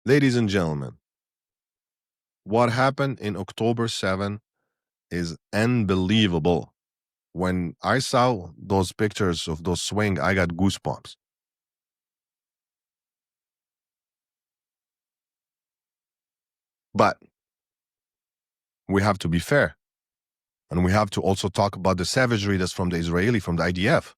Ladies and gentlemen, what happened in October 7 is unbelievable. When I saw those pictures of those swing, I got goosebumps. But we have to be fair. And we have to also talk about the savagery that's from the IDF.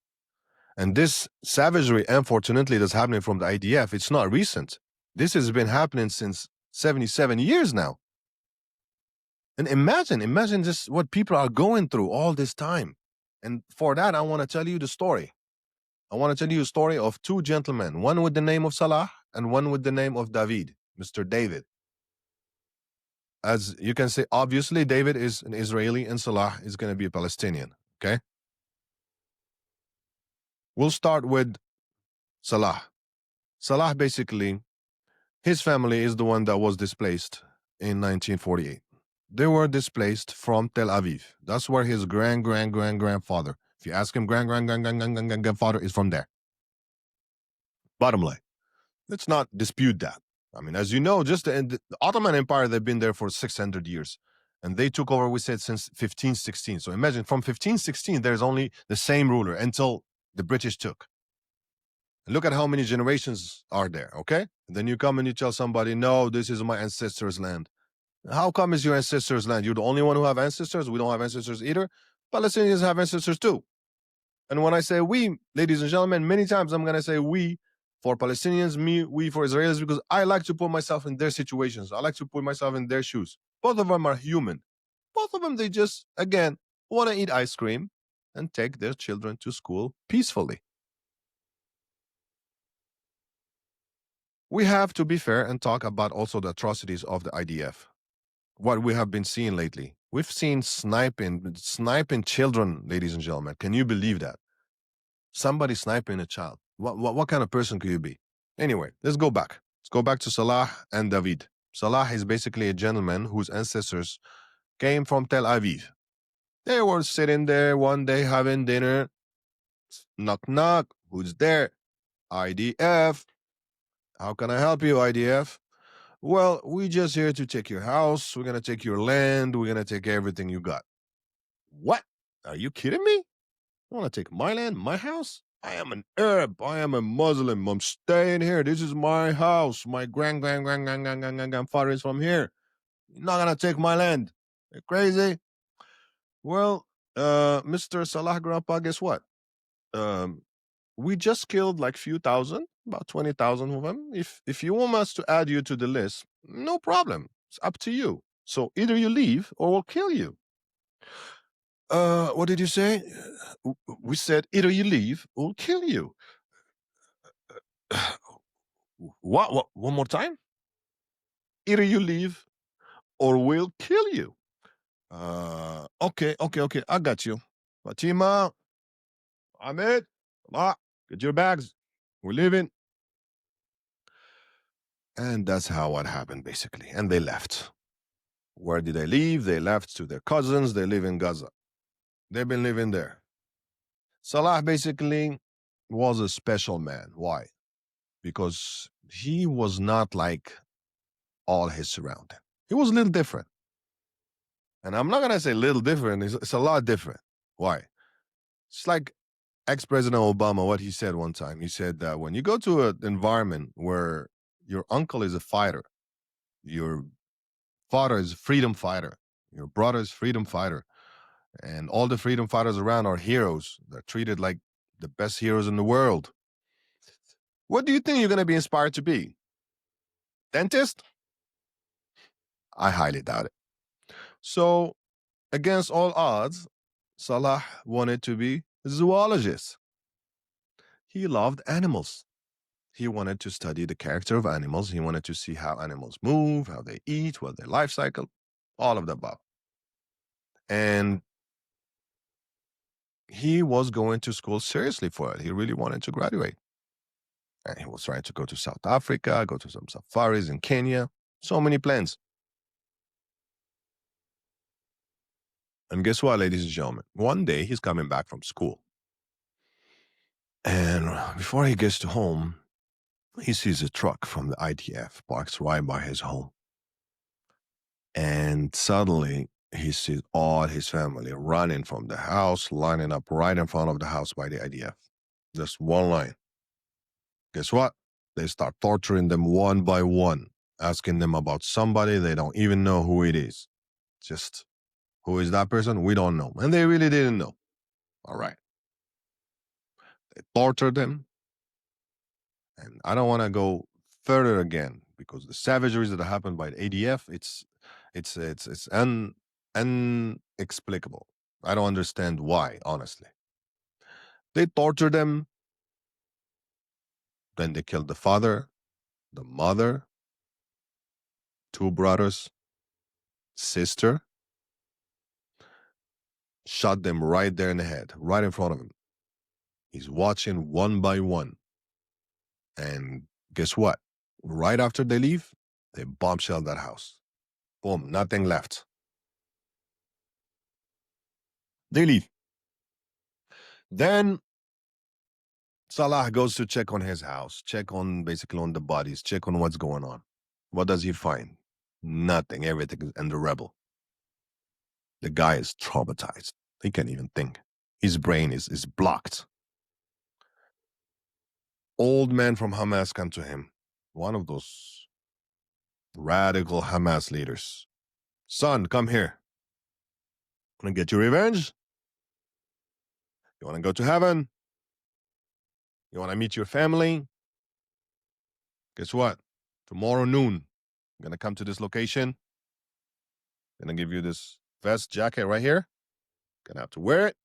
And this savagery, unfortunately, that's happening from the IDF, it's not recent. This has been happening since 77 years now. And imagine just what people are going through all this time. And for that, I want to tell you the story. I want to tell you a story of two gentlemen, one with the name of Salah and one with the name of David, Mr. David. As you can say, obviously, David is an Israeli and Salah is going to be a Palestinian, okay? We'll start with Salah. Salah, basically, his family is the one that was displaced in 1948. They were displaced from Tel Aviv. That's where his grandfather, if you ask him, grandfather is from there. Bottom line, let's not dispute that. I mean, as you know, just the Ottoman Empire, they've been there for 600 years. And they took over, we said, since 1516. So imagine from 1516, there's only the same ruler until the British took. And look at how many generations are there, okay? And then you come and you tell somebody, no, this is my ancestors' land. How come it's your ancestors' land? You're the only one who have ancestors? We don't have ancestors either. Palestinians have ancestors too. And when I say we, ladies and gentlemen, many times I'm going to say we for Palestinians, we for Israelis, because I like to put myself in their situations. I like to put myself in their shoes. Both of them are human. Both of them, they just, again, want to eat ice cream and take their children to school peacefully. We have to be fair and talk about also the atrocities of the IDF. What we have been seeing lately. We've seen sniping children, ladies and gentlemen. Can you believe that? Somebody sniping a child. What kind of person could you be? Anyway, let's go back. Let's go back to Salah and David. Salah is basically a gentleman whose ancestors came from Tel Aviv. They were sitting there one day having dinner. Knock, knock. Who's there? IDF. How can I help you, IDF? Well, we're just here to take your house. We're going to take your land. We're going to take everything you got. What? Are you kidding me? You want to take my land, my house? I am an Arab. I am a Muslim. I'm staying here. This is my house. My grandfather is from here. You're not going to take my land. You're crazy? Well, Mr. Salah Grandpa, guess what? We just killed like few thousand, about 20,000 of them. If you want us to add you to the list, no problem. It's up to you. So either you leave or we'll kill you. What did you say? We said either you leave or we'll kill you. What? One more time? Either you leave or we'll kill you. Okay. I got you. Fatima, Ahmed, get your bags. We're leaving. And that's how it happened, basically. And they left. Where did they leave? They left to their cousins. They live in Gaza. They've been living there. Salah basically was a special man. Why? Because he was not like all his surrounding. He was a little different. And I'm not going to say little different. It's a lot different. Why? It's like ex-President Obama, what he said one time. He said that when you go to an environment where your uncle is a fighter, your father is a freedom fighter, your brother is a freedom fighter, and all the freedom fighters around are heroes. They're treated like the best heroes in the world. What do you think you're going to be inspired to be? Dentist? I highly doubt it. So, against all odds, Salah wanted to be a zoologist. He loved animals. He wanted to study the character of animals. He wanted to see how animals move, how they eat, what their life cycle, all of the above. And he was going to school seriously for it. He really wanted to graduate. And he was trying to go to South Africa, go to some safaris in Kenya, so many plans. And guess what, ladies and gentlemen? One day he's coming back from school. And before he gets to home, He sees a truck from the IDF parked right by his home. And suddenly he sees all his family running from the house, lining up right in front of the house by the IDF. Just one line. Guess what? They start torturing them one by one, asking them about somebody they don't even know who it is. Just who is that person? We don't know. And they really didn't know. All right. They torture them. And I don't want to go further again because the savageries that happened by the ADF, it's inexplicable. I don't understand why, honestly. They torture them, then they killed the father, the mother, two brothers, sister, shot them right there in the head, right in front of him. He's watching one by one. And guess what? Right after they leave, they bombshell that house. Boom, nothing left. They leave. Then Salah goes to check on his house, check on basically on the bodies, check on what's going on. What does he find? Nothing. Everything is under rebel. The guy is traumatized. He can't even think. His brain is blocked. Old man from Hamas come to him. One of those radical Hamas leaders. Son, come here. Want to get your revenge? You want to go to heaven? You want to meet your family? Guess what? Tomorrow noon, I'm going to come to this location. I'm going to give you this vest jacket right here. Going to have to wear it.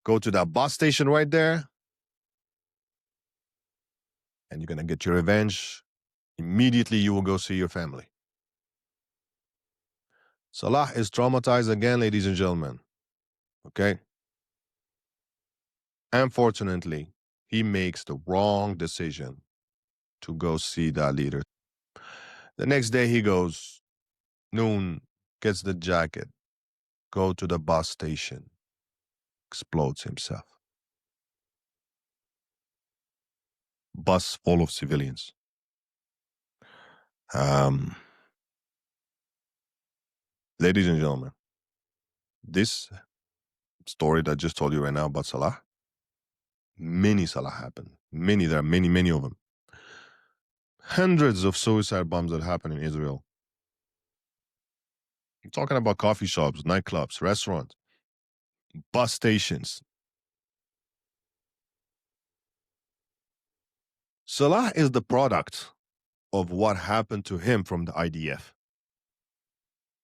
Go to that bus station right there. And you're going to get your revenge. Immediately, you will go see your family. Salah is traumatized again, ladies and gentlemen. Okay? Unfortunately, he makes the wrong decision to go see that leader. The next day, he goes, noon, gets the jacket, go to the bus station, explodes himself. Bus full of civilians. Ladies and gentlemen, this story that I just told you right now about Salah, many Salah happened. Many, there are many of them. Hundreds of suicide bombs that happen in Israel. I'm talking about coffee shops, nightclubs, restaurants, bus stations. Salah is the product of what happened to him from the IDF.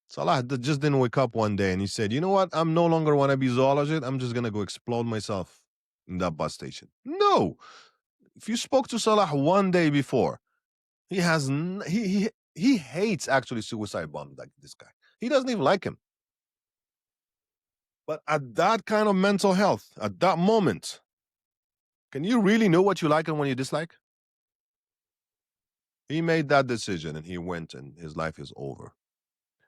Salah just didn't wake up one day and he said, you know what, I'm no longer want to be zoologist, I'm just going to go explode myself in that bus station. No. If you spoke to Salah one day before, he has he hates actually suicide bombs like this guy. He doesn't even like him. But at that kind of mental health, at that moment, can you really know what you like and what you dislike? He made that decision and he went and his life is over.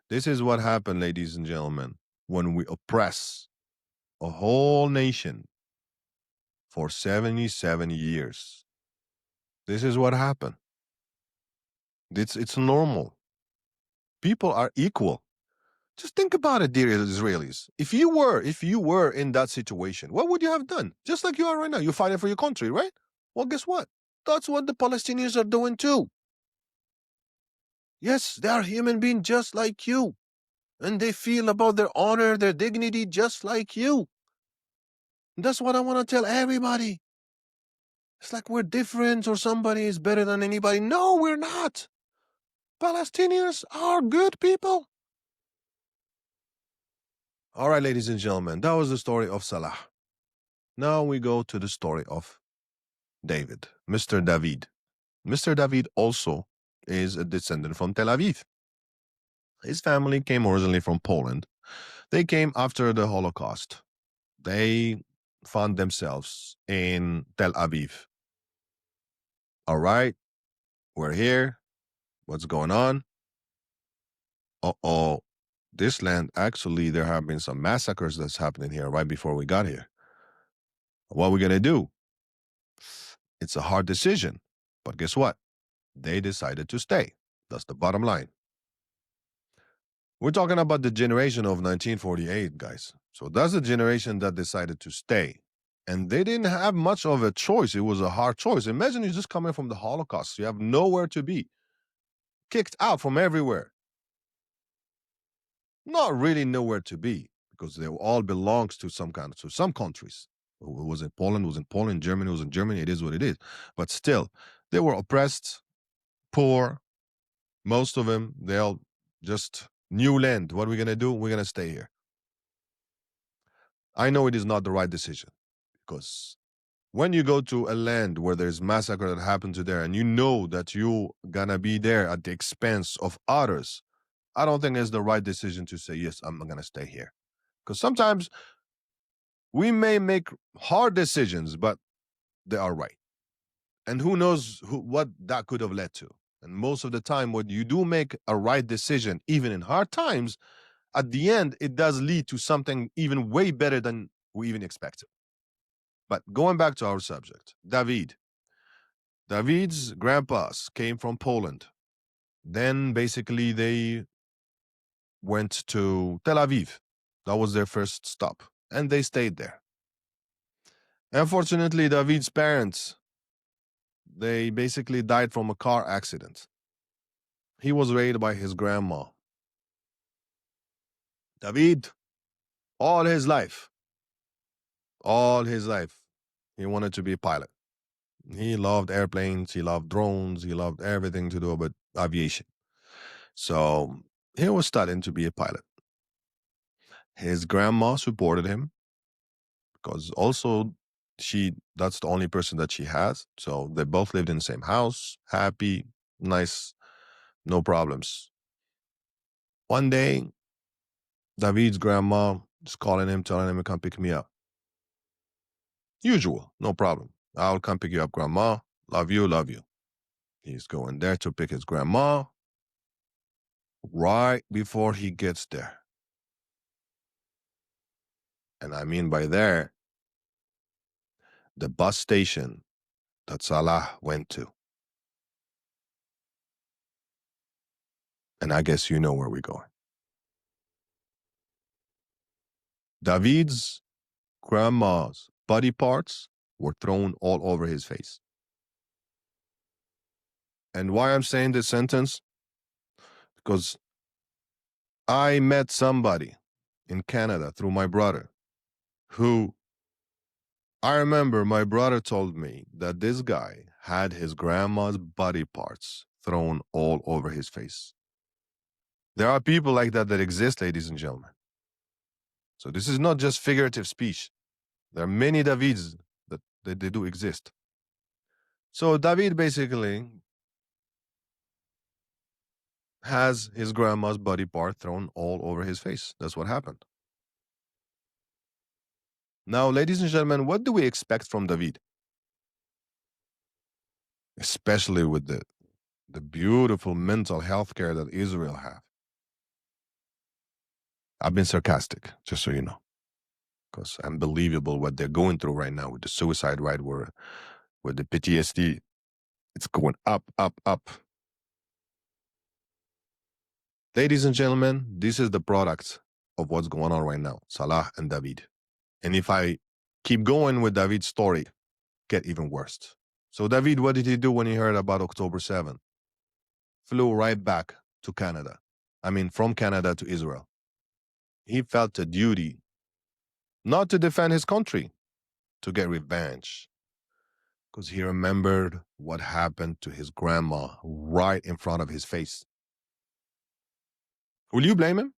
This is what happened, ladies and gentlemen, when we oppress a whole nation for 77 years. This is what happened. It's normal. People are equal. Just think about it, dear Israelis. If you were in that situation, what would you have done? Just like you are right now. You're fighting for your country, right? Well, guess what? That's what the Palestinians are doing too. Yes, they are human beings just like you. And they feel about their honor, their dignity just like you. That's what I want to tell everybody. It's like we're different or somebody is better than anybody. No, we're not. Palestinians are good people. All right, ladies and gentlemen, that was the story of Salah. Now we go to the story of David, Mr. David. Mr. David also is a descendant from Tel Aviv. His family came originally from Poland. They came after the Holocaust. They found themselves in Tel Aviv. All right, we're here. What's going on? Uh-oh. This land, actually, there have been some massacres that's happening here right before we got here. What are we going to do? It's a hard decision, but guess what? They decided to stay. That's the bottom line. We're talking about the generation of 1948, guys. So that's the generation that decided to stay. And they didn't have much of a choice. It was a hard choice. Imagine you're just coming from the Holocaust. You have nowhere to be, kicked out from everywhere. Not really nowhere to be, because they all belongs to some countries. Who was in Poland was in Poland, Germany was in Germany. It is what it is. But still, they were oppressed, poor. Most of them, they'll just new land. What are we gonna do? We're gonna stay here. I know it is not the right decision, because when you go to a land where there's massacre that happened to there, and you know that you gonna be there at the expense of others, I don't think it's the right decision to say, yes, I'm gonna stay here. Because sometimes we may make hard decisions, but they are right. And who knows what that could have led to. And most of the time, when you do make a right decision, even in hard times, at the end, it does lead to something even way better than we even expected. But going back to our subject, David's grandpas came from Poland. Then basically they went to Tel Aviv. That was their first stop. And they stayed there. Unfortunately, David's parents, they basically died from a car accident. He was raised by his grandma. David, all his life, he wanted to be a pilot. He loved airplanes, he loved drones, he loved everything to do with aviation. So he was studying to be a pilot. His grandma supported him, because also that's the only person that she has. So they both lived in the same house, happy, nice, no problems. One day, David's grandma is calling him, telling him to come pick me up. Usual, no problem. I'll come pick you up, grandma. Love you, love you. He's going there to pick his grandma. Right before he gets there, and I mean by there, the bus station that Salah went to. And I guess you know where we're going. David's grandma's body parts were thrown all over his face. And why I'm saying this sentence? Because I met somebody in Canada through my brother who, I remember my brother told me that this guy had his grandma's body parts thrown all over his face. There are people like that exist, ladies and gentlemen. So this is not just figurative speech. There are many Davids that they do exist. So David basically has his grandma's body part thrown all over his face. That's what happened. Now, ladies and gentlemen, what do we expect from David? Especially with the beautiful mental health care that Israel have. I've been sarcastic, just so you know, because unbelievable what they're going through right now with the suicide rate, with the PTSD. It's going up, up, up. Ladies and gentlemen, this is the product of what's going on right now, Salah and David. And if I keep going with David's story, get even worse. So David, what did he do when he heard about October 7th? Flew right back to Canada. I mean, from Canada to Israel. He felt a duty not to defend his country, to get revenge. Because he remembered what happened to his grandma right in front of his face. Will you blame him?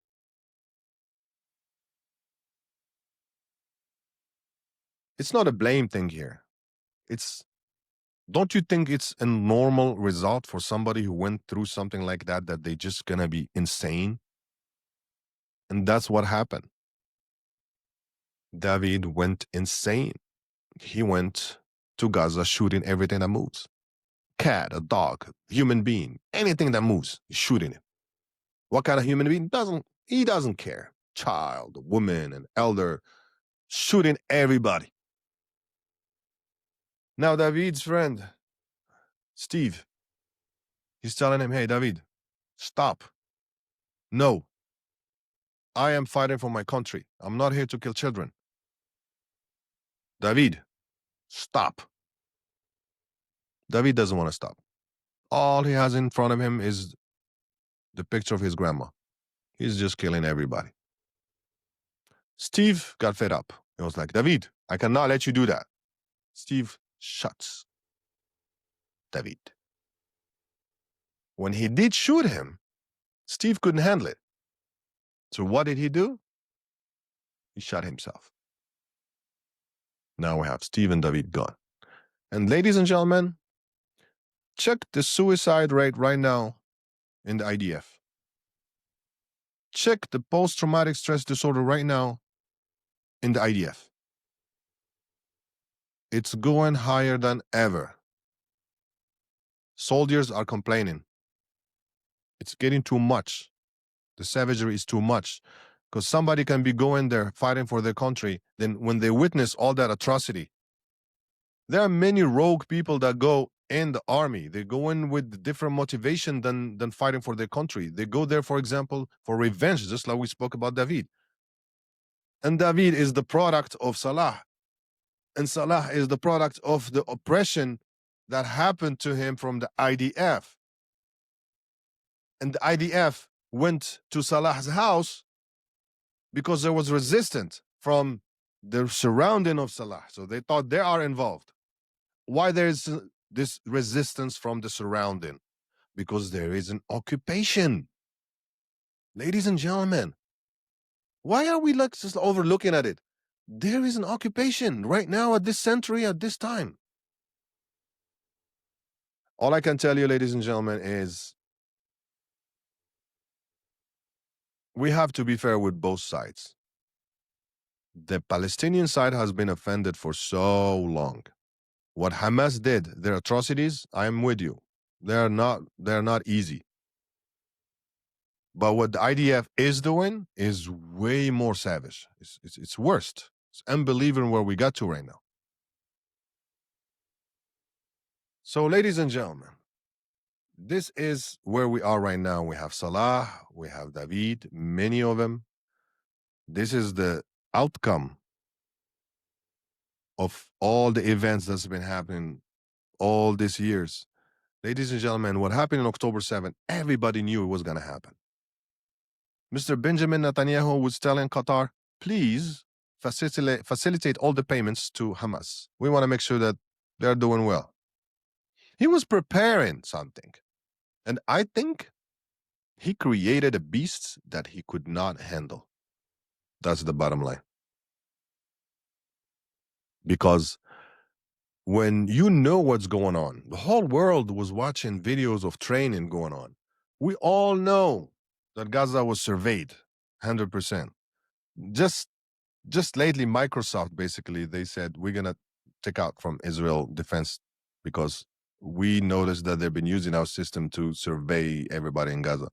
It's not a blame thing here. Don't you think it's a normal result for somebody who went through something like that they just gonna be insane? And that's what happened. David went insane. He went to Gaza shooting everything that moves. Cat, a dog, human being, anything that moves, he's shooting it. What kind of human being? He doesn't care. Child, woman, an elder, shooting everybody. Now David's friend, Steve, he's telling him, hey, David, stop. No, I am fighting for my country. I'm not here to kill children. David, stop. David doesn't want to stop. All he has in front of him is the picture of his grandma. He's just killing everybody. Steve got fed up. He was like, David, I cannot let you do that. Steve shuts David. When he did shoot him, Steve couldn't handle it. So what did he do? He shot himself. Now we have Steve and David gone. And ladies and gentlemen, check the suicide rate right now in the IDF. Check the post-traumatic stress disorder right now in the IDF. It's going higher than ever. Soldiers are complaining. It's getting too much. The savagery is too much. Because somebody can be going there fighting for their country, then when they witness all that atrocity, there are many rogue people that go in the army. They go in with different motivation than fighting for their country. They go there, for example, for revenge, just like we spoke about David. And David is the product of Salah. And Salah is the product of the oppression that happened to him from the IDF. And the IDF went to Salah's house because there was resistance from the surrounding of Salah. So they thought they are involved. Why there is this resistance from the surrounding? Because there is an occupation. Ladies and gentlemen, why are we like just overlooking at it? There is an occupation right now at this century, at this time. All I can tell you, ladies and gentlemen, is we have to be fair with both sides. The Palestinian side has been offended for so long. What Hamas did, their atrocities, I am with you. They're not easy. But what the IDF is doing is way more savage. It's worst. It's unbelievable where we got to right now. So, ladies and gentlemen, this is where we are right now. We have Salah, we have David, many of them. This is the outcome of all the events that's been happening all these years. Ladies and gentlemen, what happened on October 7th, everybody knew it was going to happen. Mr. Benjamin Netanyahu was telling Qatar, please facilitate all the payments to Hamas. We want to make sure that they're doing well. He was preparing something. And I think he created a beast that he could not handle. That's the bottom line. Because when you know what's going on, the whole world was watching videos of training going on. We all know that Gaza was surveyed 100%. Just lately, Microsoft, basically, they said, we're going to take out from Israel defense because we noticed that they've been using our system to survey everybody in Gaza.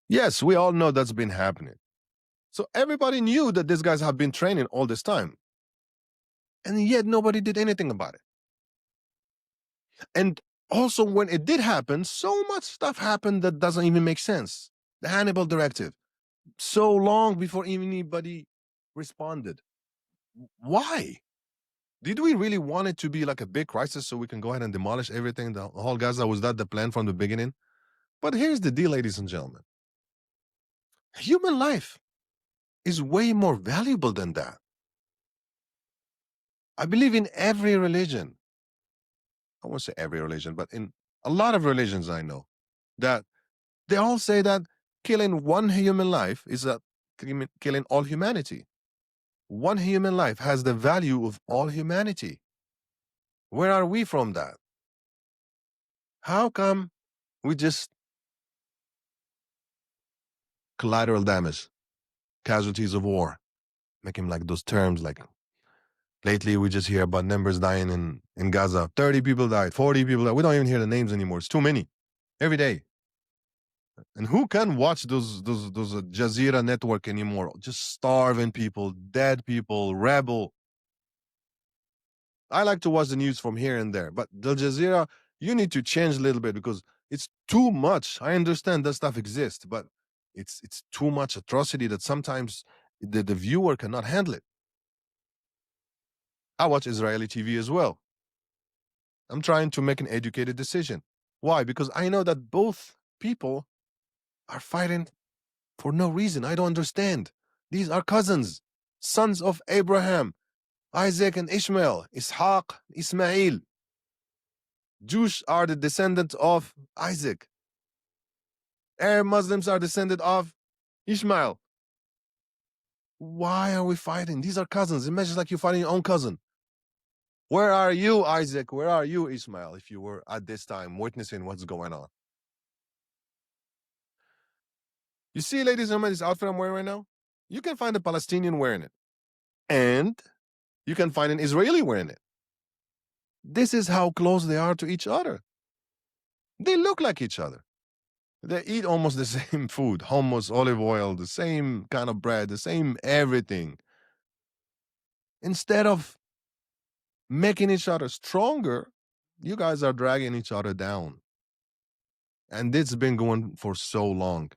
Yes, we all know that's been happening. So everybody knew that these guys have been training all this time. And yet nobody did anything about it. And also when it did happen, so much stuff happened that doesn't even make sense. The Hannibal Directive, so long before anybody responded. Why? Did we really want it to be like a big crisis so we can go ahead and demolish everything, the whole Gaza? Was that the plan from the beginning? But here's the deal, ladies and gentlemen. Human life is way more valuable than that. I believe in every religion. I won't say every religion, but in a lot of religions I know, that they all say that killing one human life is killing all humanity. One human life has the value of all humanity. Where are we from that? How come we just collateral damage, casualties of war, making like those terms like lately we just hear about numbers dying in Gaza. 30 people died, 40 people died. We don't even hear the names anymore. It's too many every day. And who can watch those Jazeera network anymore? Just starving people, dead people, rebel. I like to watch the news from here and there, but Al Jazeera, you need to change a little bit because it's too much. I understand that stuff exists, but it's too much atrocity that sometimes the viewer cannot handle it. I watch Israeli TV as well. I'm trying to make an educated decision. Why? Because I know that both people are fighting for no reason. I don't understand. These are cousins, sons of Abraham, Isaac and Ishmael, Ishaq, Ismail. Jews are the descendants of Isaac. Arab Muslims are descendant of Ishmael. Why are we fighting? These are cousins. Imagine like you're fighting your own cousin. Where are you, Isaac? Where are you, Ishmael, if you were at this time witnessing what's going on? You see, ladies and gentlemen, this outfit I'm wearing right now? You can find a Palestinian wearing it. And you can find an Israeli wearing it. This is how close they are to each other. They look like each other. They eat almost the same food, hummus, olive oil, the same kind of bread, the same everything. Instead of making each other stronger, you guys are dragging each other down. And it's been going for so long.